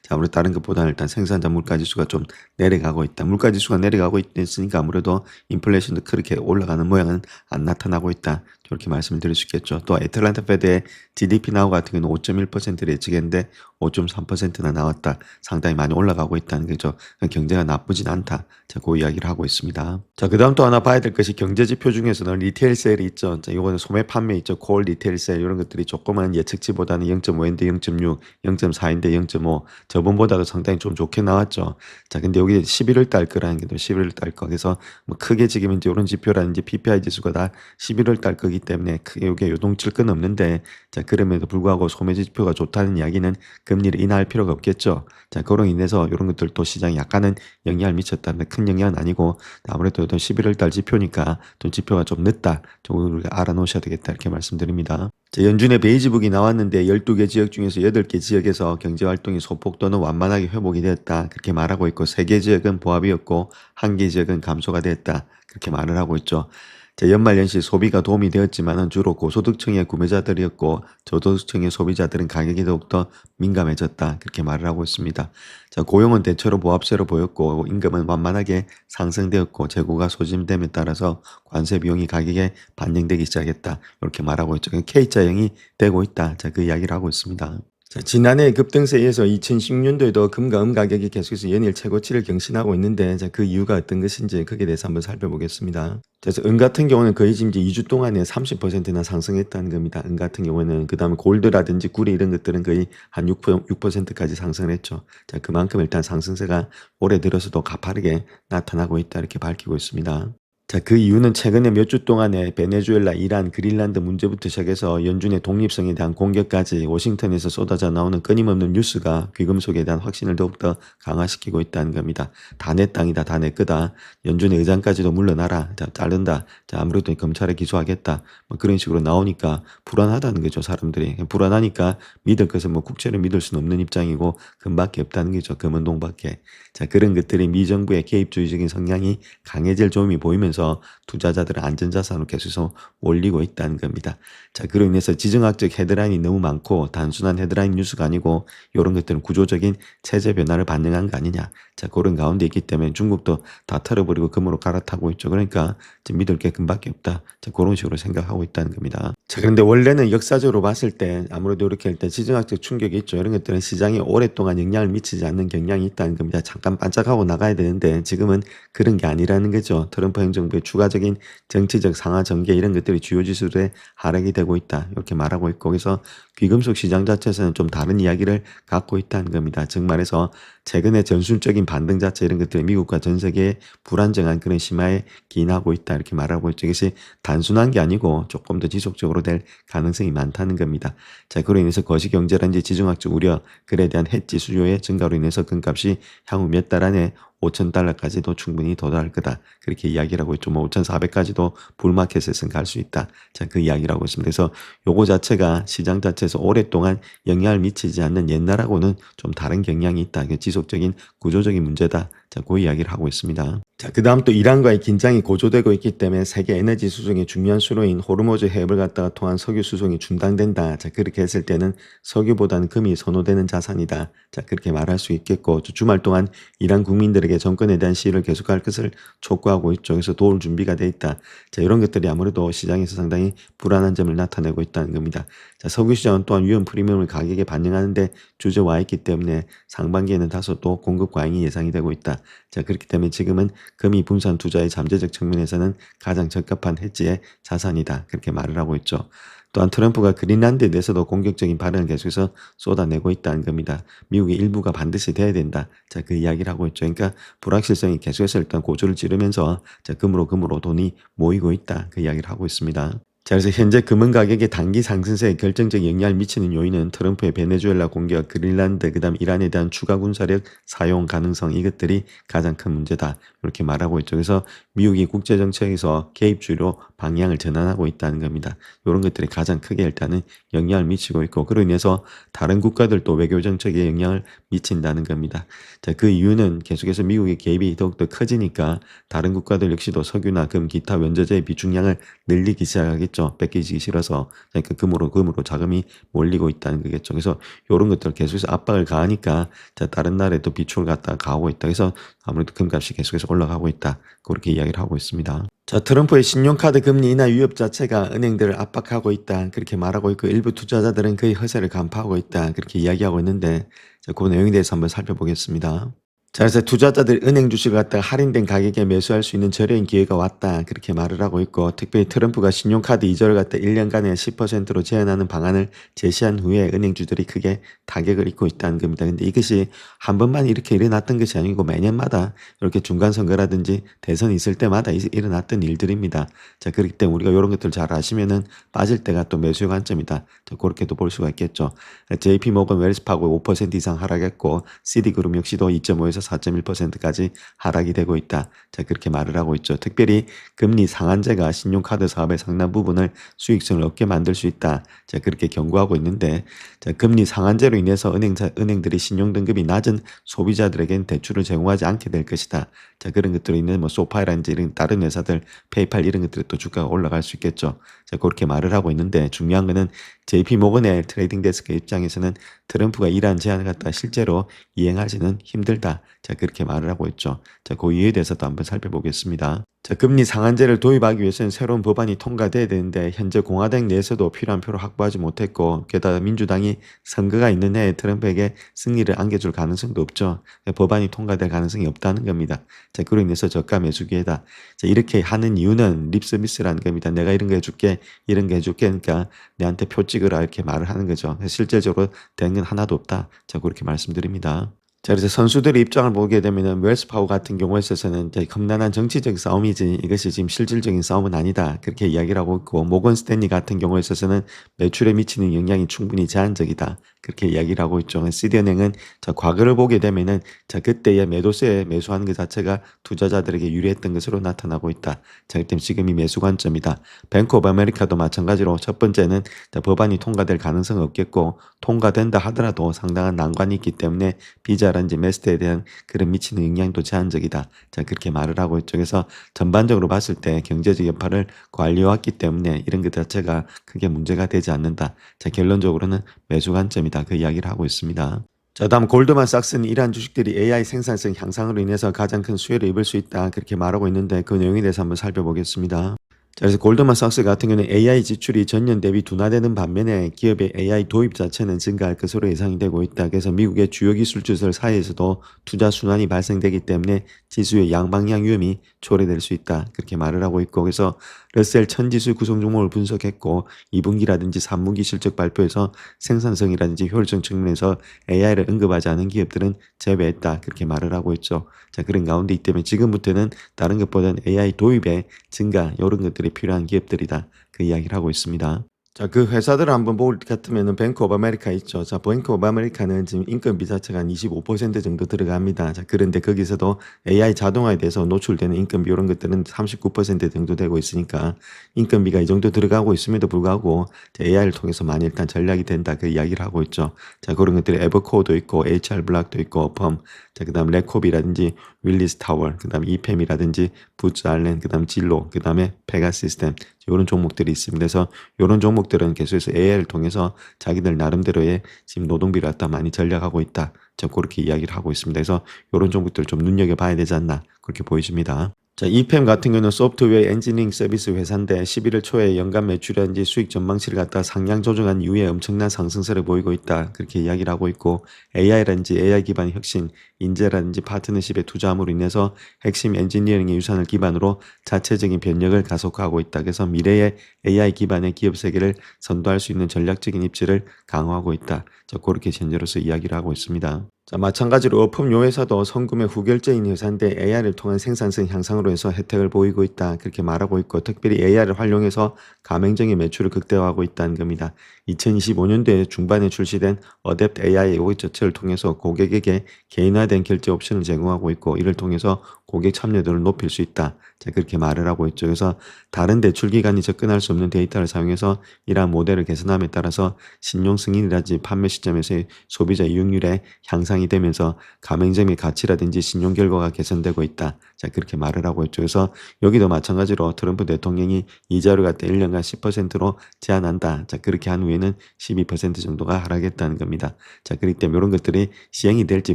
자, 아무래도 다른 것보다는 일단 생산자 물가 지수가 좀 내려가고 있다. 물가 지수가 내려가고 있으니까 아무래도 인플레이션도 그렇게 올라가는 모양은 안 나타나고 있다. 이렇게 말씀을 드릴 수 있겠죠. 또 애틀란타 페드의 GDP 나우 같은 경우는 5.1%를 예측했는데 5.3%나 나왔다. 상당히 많이 올라가고 있다는 거죠. 경제가 나쁘진 않다. 자, 그 이야기를 하고 있습니다. 자, 그 다음 또 하나 봐야 될 것이 경제 지표 중에서는 리테일 세일이 있죠. 자, 요거는 소매 판매 있죠. 콜 리테일 세일 이런 것들이 조금은 예측치보다는 0.5인데 0.6, 0.4인데 0.5 저번보다도 상당히 좀 좋게 나왔죠. 자, 근데 여기 11월 달 거라는 게 또 11월 달 거. 그래서 크게 지금 이제 이런 지표라든지 PPI 지수가 다 11월 달 거기 때문에 크게 이게 요동칠 건 없는데 자, 그럼에도 불구하고 소매 지표가 좋다는 이야기는 금리를 인하할 필요가 없겠죠. 자, 그로 인해서 이런 것들도 시장에 약간은 영향을 미쳤다는데 큰 영향은 아니고 아무래도 11월 달 지표니까 좀 지표가 좀 늦다. 좀 우리가 알아놓으셔야 되겠다 이렇게 말씀드립니다. 자, 연준의 베이지북이 나왔는데 12개 지역 중에서 8개 지역에서 경제활동이 소폭 또는 완만하게 회복이 되었다. 그렇게 말하고 있고 3개 지역은 보합이었고 1개 지역은 감소가 되었다. 그렇게 말을 하고 있죠. 자, 연말연시 소비가 도움이 되었지만 주로 고소득층의 구매자들이었고 저소득층의 소비자들은 가격이 더욱더 민감해졌다. 그렇게 말을 하고 있습니다. 자, 고용은 대체로 보합세로 보였고 임금은 완만하게 상승되었고 재고가 소진됨에 따라서 관세 비용이 가격에 반영되기 시작했다. 이렇게 말하고 있죠. K자형이 되고 있다. 자, 그 이야기를 하고 있습니다. 자, 지난해 급등세에 이어서 2010년도에도 금과 은 가격이 계속해서 연일 최고치를 경신하고 있는데 자, 그 이유가 어떤 것인지 거기에 대해서 한번 살펴보겠습니다. 그래서 은 같은 경우는 거의 지금 이제 2주 동안에 30%나 상승했다는 겁니다. 은 같은 경우는 그다음에 골드라든지 구리 이런 것들은 거의 한 6%까지 상승을 했죠. 자, 그만큼 일단 상승세가 올해 들어서도 가파르게 나타나고 있다 이렇게 밝히고 있습니다. 자, 그 이유는 최근에 몇 주 동안에 베네수엘라, 이란, 그린란드 문제부터 시작해서 연준의 독립성에 대한 공격까지 워싱턴에서 쏟아져 나오는 끊임없는 뉴스가 귀금속에 대한 확신을 더욱더 강화시키고 있다는 겁니다. 다 내 땅이다, 다 내 거다. 연준의 의장까지도 물러나라. 자, 자른다. 자, 아무래도 검찰에 기소하겠다. 그런 식으로 나오니까 불안하다는 거죠, 사람들이. 불안하니까 믿을 것은 국채를 믿을 수는 없는 입장이고 금밖에 없다는 거죠, 금은 동밖에. 자, 그런 것들이 미 정부의 개입주의적인 성향이 강해질 조짐이 보이면서 투자자들은 안전자산으로 계속해서 올리고 있다는 겁니다. 자, 그로 인해서 지정학적 헤드라인이 너무 많고 단순한 헤드라인 뉴스가 아니고 이런 것들은 구조적인 체제 변화를 반영한 거 아니냐. 자, 그런 가운데 있기 때문에 중국도 다 털어버리고 금으로 갈아타고 있죠. 그러니까 지금 믿을 게 금밖에 없다. 자, 그런 식으로 생각하고 있다는 겁니다. 자, 그런데 원래는 역사적으로 봤을 때 아무래도 이렇게 일단 지정학적 충격이 있죠. 이런 것들은 시장에 오랫동안 영향을 미치지 않는 경향이 있다는 겁니다. 잠깐 반짝하고 나가야 되는데 지금은 그런 게 아니라는 거죠. 트럼프 행정부의 추가적인 정치적 상하 전개 이런 것들이 주요 지수들의 하락이 되고 있다. 이렇게 말하고 있고 거기서 귀금속 시장 자체에서는 좀 다른 이야기를 갖고 있다는 겁니다. 즉 말해서 최근에 전술적인 반등 자체 이런 것들이 미국과 전 세계의 불안정한 그런 심화에 기인하고 있다. 이렇게 말하고 있죠. 이것이 단순한 게 아니고 조금 더 지속적으로 될 가능성이 많다는 겁니다. 자, 그로 인해서 거시경제라든지 지정학적 우려, 그에 대한 해지 수요의 증가로 인해서 금값이 향후 몇 달 안에 5,000달러까지도 충분히 도달할 거다. 그렇게 이야기를 하고 있죠. 뭐 5,400까지도 불마켓에서는 갈 수 있다. 자, 그 이야기를 하고 있습니다. 그래서 요거 자체가 시장 자체에서 오랫동안 영향을 미치지 않는 옛날하고는 좀 다른 경향이 있다. 지속적인 구조적인 문제다. 자, 그 이야기를 하고 있습니다. 자, 그 다음 또 이란과의 긴장이 고조되고 있기 때문에 세계 에너지 수송의 중요한 수로인 호르무즈 해협을 갖다가 통한 석유 수송이 중단된다. 자, 그렇게 했을 때는 석유보다는 금이 선호되는 자산이다. 자, 그렇게 말할 수 있겠고, 주말 동안 이란 국민들에게 정권에 대한 시위를 계속할 것을 촉구하고 있죠. 그래서 도울 준비가 돼 있다. 자, 이런 것들이 아무래도 시장에서 상당히 불안한 점을 나타내고 있다는 겁니다. 자, 석유 시장은 또한 위험 프리미엄을 가격에 반영하는데 주저와 있기 때문에 상반기에는 다소 또 공급 과잉이 예상이 되고 있다. 자, 그렇기 때문에 지금은 금이 분산 투자의 잠재적 측면에서는 가장 적합한 해지의 자산이다. 그렇게 말을 하고 있죠. 또한 트럼프가 그린란드에 대해서도 공격적인 발언을 계속해서 쏟아내고 있다는 겁니다. 미국의 일부가 반드시 돼야 된다. 자, 그 이야기를 하고 있죠. 그러니까 불확실성이 계속해서 일단 고조를 찌르면서 자, 금으로 돈이 모이고 있다. 그 이야기를 하고 있습니다. 자, 그래서 현재 금은 가격의 단기 상승세에 결정적 영향을 미치는 요인은 트럼프의 베네수엘라 공격, 그린란드, 그다음 이란에 대한 추가 군사력 사용 가능성 이것들이 가장 큰 문제다. 이렇게 말하고 있죠. 그래서 미국이 국제정책에서 개입주의로 방향을 전환하고 있다는 겁니다. 이런 것들이 가장 크게 일단은 영향을 미치고 있고 그로 인해서 다른 국가들도 외교 정책에 영향을 미친다는 겁니다. 자, 그 이유는 계속해서 미국의 개입이 더욱더 커지니까 다른 국가들 역시도 석유나 금, 기타 원자재의 비중량을 늘리기 시작하겠죠. 뺏기기 싫어서 그러니까 금으로 자금이 몰리고 있다는 거겠죠. 그래서 이런 것들 계속해서 압박을 가하니까 자, 다른 나라에도 비축을 갖다가 가하고 있다. 그래서 아무래도 금값이 계속해서 올라가고 있다. 그렇게 이야기를 하고 있습니다. 자, 트럼프의 신용카드 금리 인하 위협 자체가 은행들을 압박하고 있다. 그렇게 말하고 있고 일부 투자자들은 그의 허세를 간파하고 있다. 그렇게 이야기하고 있는데 자, 그 내용에 대해서 한번 살펴보겠습니다. 자, 그래서 투자자들이 은행 주식을 갖다가 할인된 가격에 매수할 수 있는 저렴한 기회가 왔다. 그렇게 말을 하고 있고, 특별히 트럼프가 신용카드 이자를 갖다 1년간에 10%로 제한하는 방안을 제시한 후에 은행주들이 크게 타격을 입고 있다는 겁니다. 근데 이것이 한 번만 이렇게 일어났던 것이 아니고 매년마다 이렇게 중간선거라든지 대선이 있을 때마다 일어났던 일들입니다. 자, 그렇기 때문에 우리가 이런 것들 잘 아시면은 빠질 때가 또 매수의 관점이다. 자, 그렇게도 볼 수가 있겠죠. JP 모건 웰스파고 5% 이상 하락했고, 시디그룹 역시도 2.5에서 4.1%까지 하락이 되고 있다. 자, 그렇게 말을 하고 있죠. 특별히 금리 상한제가 신용카드 사업의 상당 부분을 수익성을 얻게 만들 수 있다. 자, 그렇게 경고하고 있는데, 자, 금리 상한제로 인해서 은행들이 신용 등급이 낮은 소비자들에게는 대출을 제공하지 않게 될 것이다. 자, 그런 것들로 인해 뭐 소파이라든지 이런 다른 회사들, 페이팔 이런 것들이 또 주가가 올라갈 수 있겠죠. 자, 그렇게 말을 하고 있는데 중요한 거는 JP 모건의 트레이딩 데스크 입장에서는 트럼프가 이러한 제안을 갖다 실제로 이행하지는 힘들다. 자, 그렇게 말을 하고 있죠. 자, 그 이유에 대해서도 한번 살펴보겠습니다. 자, 금리 상한제를 도입하기 위해서는 새로운 법안이 통과돼야 되는데 현재 공화당 내에서도 필요한 표를 확보하지 못했고 게다가 민주당이 선거가 있는 해에 트럼프에게 승리를 안겨줄 가능성도 없죠. 법안이 통과될 가능성이 없다는 겁니다. 자, 그로 인해서 저가 매수 기회다. 자, 이렇게 하는 이유는 립서비스라는 겁니다. 내가 이런 거 해줄게, 이런 거 해줄게, 그러니까 내한테 표 찍으라 이렇게 말을 하는 거죠. 실제적으로 된 건 하나도 없다. 자, 그렇게 말씀드립니다. 자, 그래서 선수들의 입장을 보게 되면은 웰스파고 같은 경우에 있어서는 험난한 정치적 싸움이지 이것이 지금 실질적인 싸움은 아니다. 그렇게 이야기를 하고 있고 모건 스탠리 같은 경우에 있어서는 매출에 미치는 영향이 충분히 제한적이다. 그렇게 이야기를 하고 있죠. 시디은행은 자, 과거를 보게 되면은 자, 그때의 매도세에 매수하는 것 자체가 투자자들에게 유리했던 것으로 나타나고 있다. 자, 그렇기 때문에 지금이 매수 관점이다. 뱅크 오브 아메리카도 마찬가지로 첫 번째는 자, 법안이 통과될 가능성은 없겠고 통과된다 하더라도 상당한 난관이 있기 때문에 비자라든지 메스트에 대한 그런 미치는 영향도 제한적이다. 자, 그렇게 말을 하고 있죠. 그래서 전반적으로 봤을 때 경제적 여파를 관리해왔기 때문에 이런 것 자체가 크게 문제가 되지 않는다. 자, 결론적으로는 매수 관점이다. 그 이야기를 하고 있습니다. 자, 다음 골드만삭스는 이러한 주식들이 AI 생산성 향상으로 인해서 가장 큰 수혜를 입을 수 있다. 그렇게 말하고 있는데 그 내용에 대해서 한번 살펴보겠습니다. 자, 그래서 골드만삭스 같은 경우는 AI 지출이 전년 대비 둔화되는 반면에 기업의 AI 도입 자체는 증가할 것으로 예상이 되고 있다. 그래서 미국의 주요 기술주들 사이에서도 투자 순환이 발생되기 때문에 지수의 양방향 위험이 초래될 수 있다. 그렇게 말을 하고 있고 그래서 러셀 1000지수 구성 종목을 분석했고 2분기라든지 3분기 실적 발표에서 생산성이라든지 효율성 측면에서 AI를 언급하지 않은 기업들은 제외했다. 그렇게 말을 하고 있죠. 자, 그런 가운데 있기 때문에 지금부터는 다른 것보다는 AI 도입의 증가 이런 것들이 필요한 기업들이다. 그 이야기를 하고 있습니다. 자, 그 회사들을 한번 볼 것 같으면은 뱅크 오브 아메리카 있죠. 자, 뱅크 오브 아메리카는 지금 인건비 자체가 한 25% 정도 들어갑니다. 자, 그런데 거기서도 AI 자동화에 대해서 노출되는 인건비 이런 것들은 39% 정도 되고 있으니까 인건비가 이 정도 들어가고 있음에도 불구하고 AI를 통해서 많이 일단 전략이 된다 그 이야기를 하고 있죠. 자, 그런 것들이 에버코어도 있고 HR 블락도 있고 어펌, 자, 그다음 레코비라든지 윌리스 타워, 그다음 이팸이라든지 부츠 알렌, 그다음 진로, 그다음에 페가 시스템 이런 종목들이 있습니다. 그래서 이런 종목들은 계속해서 AI를 통해서 자기들 나름대로의 지금 노동비를 갖다 많이 전략하고 있다. 자, 그렇게 이야기를 하고 있습니다. 그래서 이런 종목들을 좀 눈여겨봐야 되지 않나 그렇게 보여집니다. 자, 이팸 같은 경우는 소프트웨어 엔지니어링 서비스 회사인데 11월 초에 연간 매출이라든지 수익 전망치를 갖다 상향 조정한 이후에 엄청난 상승세를 보이고 있다. 그렇게 이야기를 하고 있고 AI라든지 AI 기반 혁신, 인재라든지 파트너십에 투자함으로 인해서 핵심 엔지니어링의 유산을 기반으로 자체적인 변혁을 가속화하고 있다. 그래서 미래의 AI 기반의 기업 세계를 선도할 수 있는 전략적인 입지를 강화하고 있다. 자, 그렇게 현재로서 이야기를 하고 있습니다. 자, 마찬가지로 어펌 요 회사도 성금의 후결제인 회사인데 AI를 통한 생산성 향상으로 해서 혜택을 보이고 있다. 그렇게 말하고 있고 특별히 AI를 활용해서 가맹적인 매출을 극대화하고 있다는 겁니다. 2025년도에 중반에 출시된 어댑트 AI AI 자체를 통해서 고객에게 개인화된 결제 옵션을 제공하고 있고 이를 통해서 고객 참여도를 높일 수 있다. 자, 그렇게 말을 하고 있죠. 그래서 다른 대출 기관이 접근할 수 없는 데이터를 사용해서 이러한 모델을 개선함에 따라서 신용 승인이라든지 판매 시점에서의 소비자 이용률의 향상이 되면서 가맹점의 가치라든지 신용 결과가 개선되고 있다. 자, 그렇게 말을 하고 있죠. 그래서 여기도 마찬가지로 트럼프 대통령이 이자를 갖다 1년간 10%로 제한한다. 자, 그렇게 한 후에는 12% 정도가 하락했다는 겁니다. 자, 그렇기 때문에 이런 것들이 시행이 될지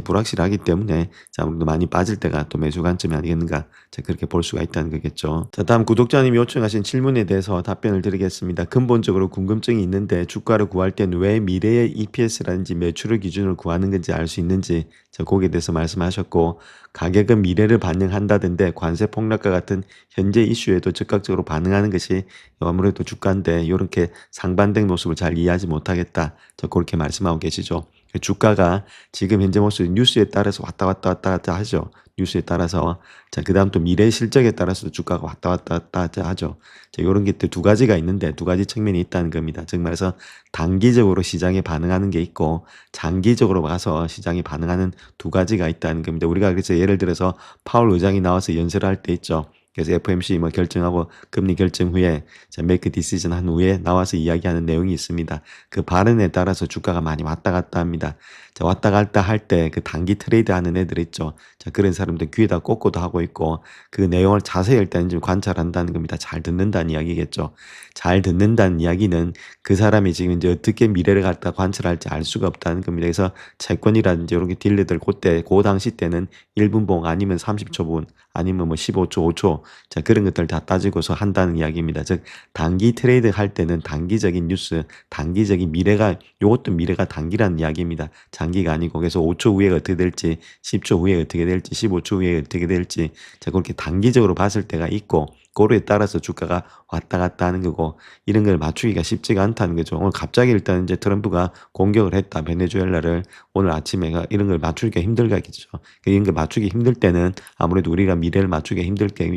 불확실하기 때문에 자, 아무래도 많이 빠질 때가 또 매수 관점이 아니겠는가. 자, 그렇게 볼 수가 있다는 거겠죠. 자, 다음 구독자님이 요청하신 질문에 대해서 답변을 드리겠습니다. 근본적으로 궁금증이 있는데 주가를 구할 때는 왜 미래의 EPS라든지 매출을 기준으로 구하는 건지 알 수 있는지 자, 거기에 대해서 말씀하셨고 가격은 미래를 반영한다던데 관세 폭락과 같은 현재 이슈에도 즉각적으로 반응하는 것이 아무래도 주가인데 이렇게 상반된 모습을 잘 이해하지 못하겠다. 자, 그렇게 말씀하고 계시죠. 주가가 지금 현재 모습 뉴스에 따라서 왔다 갔다 하죠. 뉴스에 따라서. 자, 그다음 또 미래 실적에 따라서도 주가가 왔다 갔다 하죠. 자, 요런 게 두 가지가 있는데 두 가지 측면이 있다는 겁니다. 즉 말해서 단기적으로 시장에 반응하는 게 있고 장기적으로 봐서 시장에 반응하는 두 가지가 있다는 겁니다. 우리가 그래서 예를 들어서 파월 의장이 나와서 연설을 할 때 있죠. 그래서 FOMC 뭐 결정하고 금리 결정 후에 자, 메이크 디시전 한 후에 나와서 이야기하는 내용이 있습니다. 그 발언에 따라서 주가가 많이 왔다 갔다 합니다. 자, 왔다 갔다 할 때 그 단기 트레이드 하는 애들 있죠. 자, 그런 사람들 귀에다 꽂고도 하고 있고 그 내용을 자세히 일단 좀 관찰한다는 겁니다. 잘 듣는다는 이야기겠죠. 잘 듣는다는 이야기는 그 사람이 지금 이제 어떻게 미래를 갖다 관찰할지 알 수가 없다는 겁니다. 그래서 채권이라든지 이런 게 딜러들 그때 그 당시 때는 1분 봉 아니면 30초 분 아니면 뭐 15초, 5초 자, 그런 것들 다 따지고서 한다는 이야기입니다. 즉 단기 트레이드 할 때는 단기적인 뉴스, 단기적인 미래가 요것도 미래가 단기라는 이야기입니다. 장기가 아니고 그래서 5초 후에 어떻게 될지, 10초 후에 어떻게 될지, 15초 후에 어떻게 될지 자, 그렇게 단기적으로 봤을 때가 있고 그거에 따라서 주가가 왔다 갔다 하는 거고 이런 걸 맞추기가 쉽지가 않다는 거죠. 오늘 갑자기 일단 이제 트럼프가 공격을 했다. 베네수엘라를 오늘 아침에 이런 걸 맞추기가 힘들겠죠. 이런 걸 맞추기 힘들 때는 아무래도 우리가 미래를 맞추기 힘들 때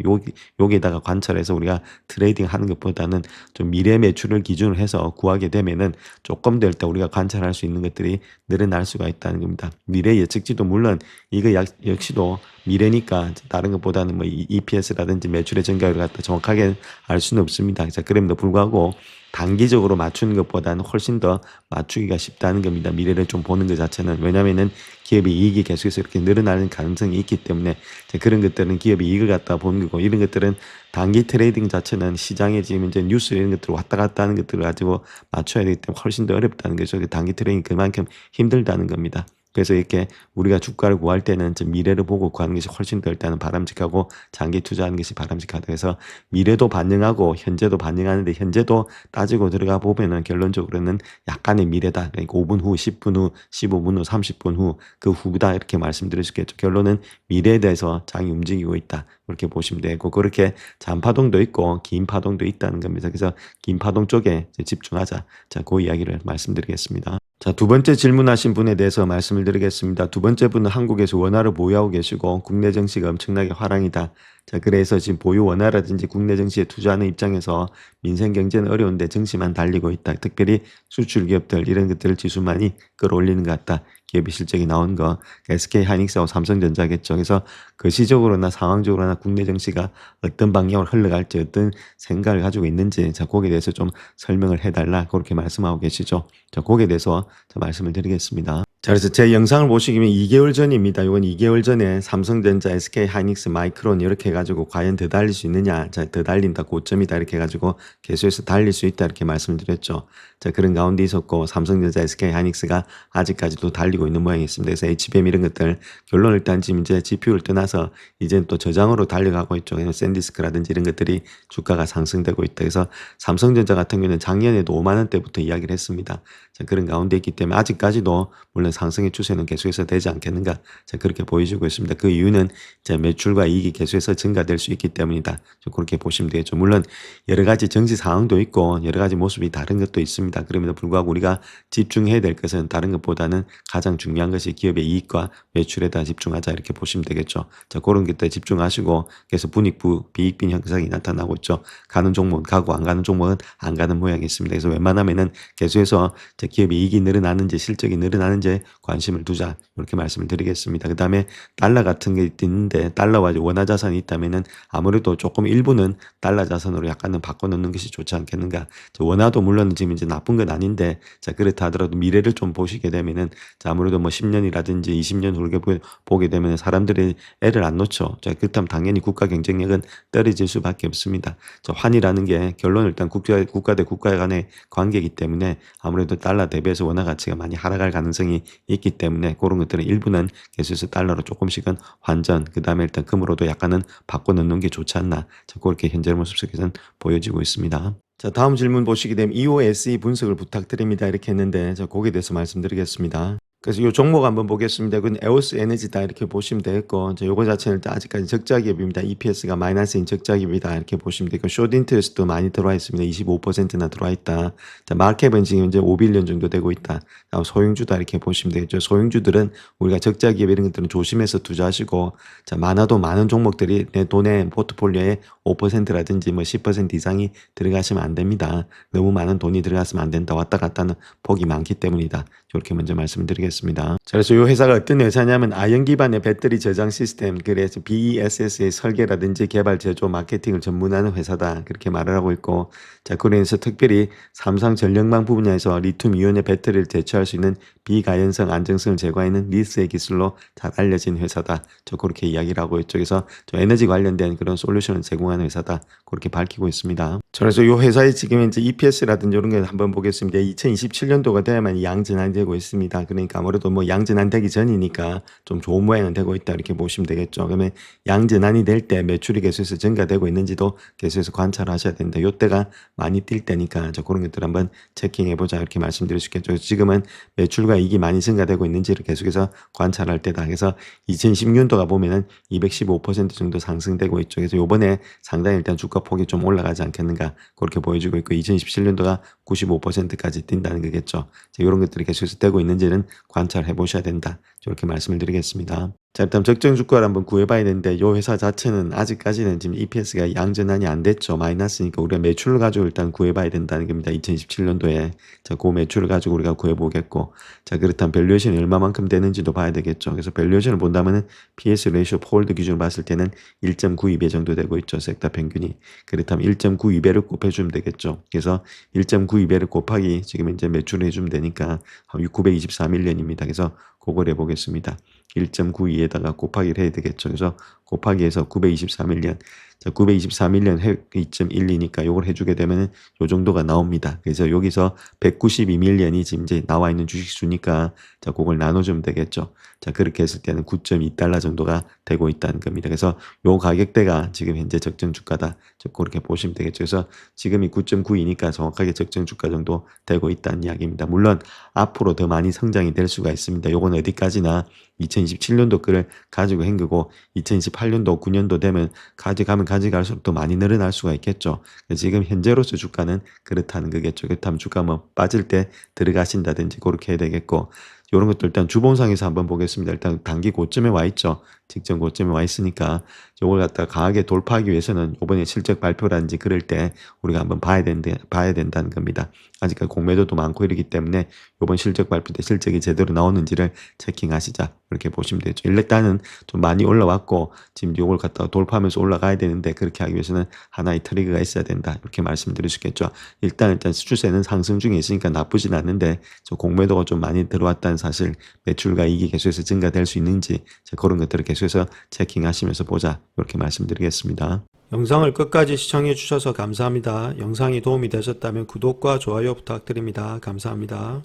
여기에다가 관찰해서 우리가 트레이딩 하는 것보다는 좀 미래 매출을 기준으로 해서 구하게 되면은 조금 더 일단 우리가 관찰할 수 있는 것들이 늘어날 수가 있다는 겁니다. 미래 예측지도 물론 이거 역시도 미래니까 다른 것보다는 뭐 EPS라든지 매출의 증가율을 갖다 정확하게 알 수는 없습니다. 자, 그럼에도 불구하고 단기적으로 맞추는 것보다는 훨씬 더 맞추기가 쉽다는 겁니다. 미래를 좀 보는 것 자체는. 왜냐면은 기업의 이익이 계속해서 이렇게 늘어나는 가능성이 있기 때문에 그런 것들은 기업의 이익을 갖다 보는 거고 이런 것들은 단기 트레이딩 자체는 시장에 지금 이제 뉴스 이런 것들 왔다 갔다 하는 것들을 가지고 맞춰야 되기 때문에 훨씬 더 어렵다는 거죠. 단기 트레이딩 그만큼 힘들다는 겁니다. 그래서 이렇게 우리가 주가를 구할 때는 좀 미래를 보고 구하는 것이 훨씬 더 일단은 바람직하고 장기 투자하는 것이 바람직하다. 그래서 미래도 반영하고 현재도 반영하는데 현재도 따지고 들어가 보면은 결론적으로는 약간의 미래다. 그러니까 5분 후, 10분 후, 15분 후, 30분 후 그 후다 이렇게 말씀드릴 수 있겠죠. 결론은 미래에 대해서 장이 움직이고 있다. 그렇게 보시면 되고 그렇게 잔파동도 있고 긴 파동도 있다는 겁니다. 그래서 긴 파동 쪽에 집중하자. 자, 그 이야기를 말씀드리겠습니다. 자, 두 번째 질문하신 분에 대해서 말씀을 드리겠습니다. 두 번째 분은 한국에서 원화를 보유하고 계시고 국내 증시가 엄청나게 화랑이다. 자, 그래서 지금 보유 원화라든지 국내 증시에 투자하는 입장에서 민생 경제는 어려운데 증시만 달리고 있다. 특별히 수출 기업들 이런 것들 지수 많이 끌어올리는 것 같다. 기업의 실적이 나온 거 SK 하이닉스하고 삼성전자겠죠. 그래서 거시적으로나 상황적으로나 국내 증시가 어떤 방향으로 흘러갈지 어떤 생각을 가지고 있는지 자 거기에 대해서 좀 설명을 해달라 그렇게 말씀하고 계시죠. 자 거기에 대해서 자 말씀을 드리겠습니다. 자, 그래서 제 영상을 보시면 2개월 전입니다. 이건 2개월 전에 삼성전자, SK 하이닉스, 마이크론 이렇게 해가지고 과연 더 달릴 수 있느냐, 자, 더 달린다, 고점이다 이렇게 해가지고 계속해서 달릴 수 있다 이렇게 말씀을 드렸죠. 자, 그런 가운데 있었고 삼성전자, SK 하이닉스가 아직까지도 달리고 있는 모양이 있습니다. 그래서 HBM 이런 것들 결론을 일단 지금 이제 GPU를 떠나서 이제는 또 저장으로 달려가고 있죠. 그래서 샌디스크라든지 이런 것들이 주가가 상승되고 있다. 그래서 삼성전자 같은 경우는 작년에도 5만 원대부터 이야기를 했습니다. 자, 그런 가운데 있기 때문에 아직까지도 물론 상승의 추세는 계속해서 되지 않겠는가. 자, 그렇게 보여주고 있습니다. 그 이유는 이제 매출과 이익이 계속해서 증가될 수 있기 때문이다. 그렇게 보시면 되겠죠. 물론 여러 가지 정치 상황도 있고 여러 가지 모습이 다른 것도 있습니다. 그럼에도 불구하고 우리가 집중해야 될 것은 다른 것보다는 가장 중요한 것이 기업의 이익과 매출에다 집중하자 이렇게 보시면 되겠죠. 자, 그런 것들에 집중하시고 그래서 분익부 비익빈 현상이 나타나고 있죠. 가는 종목은 가고 안 가는 종목은 안 가는 모양이 있습니다. 그래서 웬만하면은 계속해서 기업의 이익이 늘어나는지 실적이 늘어나는지 관심을 두자 이렇게 말씀을 드리겠습니다. 그 다음에 달러 같은 게 있는데 달러와 원화 자산이 있다면은 아무래도 조금 일부는 달러 자산으로 약간은 바꿔놓는 것이 좋지 않겠는가. 원화도 물론 지금 이제 나쁜 건 아닌데 자 그렇다 하더라도 미래를 좀 보시게 되면은 자 아무래도 뭐 10년이라든지 20년 후에 보게 되면 사람들이 애를 안 놓죠. 자 그렇다면 당연히 국가 경쟁력은 떨어질 수밖에 없습니다. 자 환이라는 게 결론은 일단 국가 대 국가 간의 관계이기 때문에 아무래도 달러 대비해서 원화 가치가 많이 하락할 가능성이 있기 때문에 그런 것들은 일부는 계속해서 달러로 조금씩은 환전 그 다음에 일단 금으로도 약간은 바꿔놓는 게 좋지 않나 자 그렇게 현재 모습 속에서는 보여지고 있습니다. 자 다음 질문 보시게 되면 EOSE 분석을 부탁드립니다 이렇게 했는데 자 거기에 대해서 말씀드리겠습니다. 그래서 이 종목 한번 보겠습니다. 그건 에오스 에너지다 이렇게 보시면 되겠고 요거 자체는 일단 아직까지 적자 기업입니다. EPS가 마이너스인 적자 기업이다 이렇게 보시면 되고 숏 인트레스트도 많이 들어와 있습니다. 25%나 들어와 있다. 자 마켓은 지금 현재 5빌리언 정도 되고 있다. 다음 소형주다 이렇게 보시면 되겠죠. 소형주들은 우리가 적자 기업 이런 것들은 조심해서 투자하시고 자 많아도 많은 종목들이 내 돈의 포트폴리오에 5%라든지 뭐 10% 이상이 들어가시면 안 됩니다. 너무 많은 돈이 들어갔으면 안 된다. 왔다 갔다 하는 폭이 많기 때문이다. 이렇게 먼저 말씀드리겠습니다. 자, 그래서 이 회사가 어떤 회사냐면 아연 기반의 배터리 저장 시스템, 그래서 BESS의 설계라든지 개발, 제조, 마케팅을 전문하는 회사다. 그렇게 말을 하고 있고, 자, 그래서 특별히 삼성 전력망 분야에서 리튬 이온의 배터리를 대체할 수 있는 비가연성 안정성을 제거하는 리스의 기술로 잘 알려진 회사다. 저 그렇게 이야기를 하고 있죠. 그래서 저 에너지 관련된 그런 솔루션을 제공하는 회사다. 그렇게 밝히고 있습니다. 그래서 이 회사의 지금 이제 EPS라든지 이런 걸 한번 보겠습니다. 2027년도가 돼야만 양전환이 되고 있습니다. 그러니까 아무래도 뭐 양전환 되기 전이니까 좀 좋은 모양은 되고 있다 이렇게 보시면 되겠죠. 그러면 양전환이 될 때 매출이 계속해서 증가되고 있는지도 계속해서 관찰하셔야 된다. 이때가 많이 뛸 때니까 저 그런 것들 한번 체킹해 보자 이렇게 말씀드릴 수 있겠죠. 지금은 매출과 이익이 많이 증가되고 있는지를 계속해서 관찰할 때다. 그래서 2016년도가 보면은 215% 정도 상승되고 있죠. 그래서 요번에 상당히 일단 주가 폭이 좀 올라가지 않겠는가 그렇게 보여지고 있고 2017년도가 95%까지 뛴다는 거겠죠. 이런 것들이 계속해서 되고 있는지는 관찰해 보셔야 된다. 이렇게 말씀을 드리겠습니다. 자, 일단 적정 주가를 한번 구해봐야 되는데 이 회사 자체는 아직까지는 지금 EPS가 양전환이 안 됐죠. 마이너스니까 우리가 매출을 가지고 일단 구해봐야 된다는 겁니다. 2027년도에 자, 그 매출을 가지고 우리가 구해보겠고 자, 그렇다면 밸류에이션이 얼마만큼 되는지도 봐야 되겠죠. 그래서 밸류에이션을 본다면은 PS 레이쇼 폴드 기준으로 봤을 때는 1.92배 정도 되고 있죠. 섹터 평균이. 그렇다면 1.92배를 곱해주면 되겠죠. 그래서 1.92배를 곱하기 지금 이제 매출을 해주면 되니까 924밀리언입니다. 그래서 그걸 해보겠습니다. 1.92에다가 곱하기를 해야 되겠죠. 그래서 곱하기 해서 924밀리언. 자, 924밀리언 2.12니까 요걸 해주게 되면은 요 정도가 나옵니다. 그래서 여기서 192밀리언이 지금 이제 나와 있는 주식수니까 자, 그걸 나눠주면 되겠죠. 자, 그렇게 했을 때는 9.2달러 정도가 되고 있다는 겁니다. 그래서 요 가격대가 지금 현재 적정 주가다. 그렇게 보시면 되겠죠. 그래서 지금이 9.92니까 정확하게 적정 주가 정도 되고 있다는 이야기입니다. 물론 앞으로 더 많이 성장이 될 수가 있습니다. 요건 어디까지나 2027년도 거를 가지고 한 거고 2028년도 9년도 되면 가져갈수록 더 많이 늘어날 수가 있겠죠. 지금 현재로서 주가는 그렇다는 거겠죠. 그렇다면 주가 뭐 빠질 때 들어가신다든지 그렇게 해야 되겠고 이런 것도 일단 주봉상에서 한번 보겠습니다. 일단 단기 고점에 와 있죠. 직전 고점에 와 있으니까 이걸 갖다가 강하게 돌파하기 위해서는 이번에 실적 발표라든지 그럴 때 우리가 한번 봐야 된다는 겁니다. 아직까지 공매도도 많고 이러기 때문에 이번 실적 발표 때 실적이 제대로 나오는지를 체킹하시자 이렇게 보시면 되죠. 일단은 좀 많이 올라왔고 지금 이걸 갖다가 돌파하면서 올라가야 되는데 그렇게 하기 위해서는 하나의 트리거가 있어야 된다 이렇게 말씀드릴 수 있겠죠. 일단 추세는 상승 중에 있으니까 나쁘진 않는데 공매도가 좀 많이 들어왔다는 사실, 매출과 이익이 계속해서 증가될 수 있는지 그런 것들을 계속해서 체킹하시면서 보자 이렇게 말씀드리겠습니다. 영상을 끝까지 시청해 주셔서 감사합니다. 영상이 도움이 되셨다면 구독과 좋아요 부탁드립니다. 감사합니다.